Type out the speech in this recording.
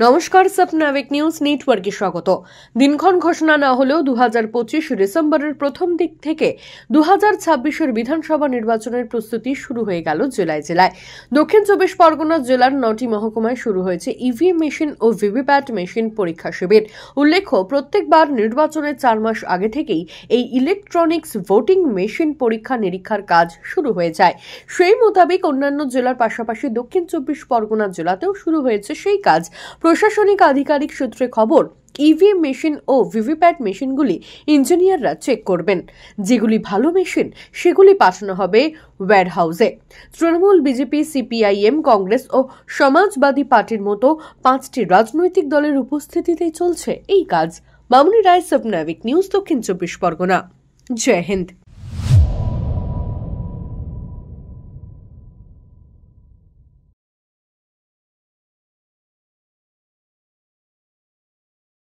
নমস্কার, স্বপ্নাবিক নিউজ নেটওয়ার্কে স্বাগত। দিনক্ষণ ঘোষণা না হলেও 2025 ডিসেম্বরের প্রথম দিক থেকে 2026 বিধানসভা নির্বাচনের প্রস্তুতি শুরু হয়ে গেল জেলায় জেলায়। দক্ষিণ 24 পরগনা জেলার 9টি মহকুমায় শুরু হয়েছে ইভিএম মেশিন ও ভিভিপ্যাট মেশিন পরীক্ষা শিবির। উল্লেখ্য, প্রত্যেকবার নির্বাচনের 4 মাস আগে থেকেই এই ইলেকট্রনিক্স ভোটিং মেশিন পরীক্ষা নিরীক্ষার কাজ শুরু হয়ে যায়। সেই মোতাবেক অন্যান্য জেলার পাশাপাশি দক্ষিণ 24 পরগনা জেলাতেও শুরু হয়েছে সেই কাজ। প্রশাসনিক আধিকারিক সূত্রে খবর, ইভিএম মেশিন ও ভিভিপ্যাট মেশিনগুলি ইঞ্জিনিয়াররা চেক করবেন। যেগুলি ভালো মেশিন সেগুলি পাঠানো হবে ওয়্যারহাউসে। তৃণমূল, বিজেপি, সিপিআইএম, কংগ্রেস ও সমাজবাদী পার্টির মতো 5টি রাজনৈতিক দলের উপস্থিতিতেই চলছে এই কাজ। মামুনি রায়, স্বপ্নাবিক নিউজ, দক্ষিণ 24 পরগনা। জয় হিন্দ।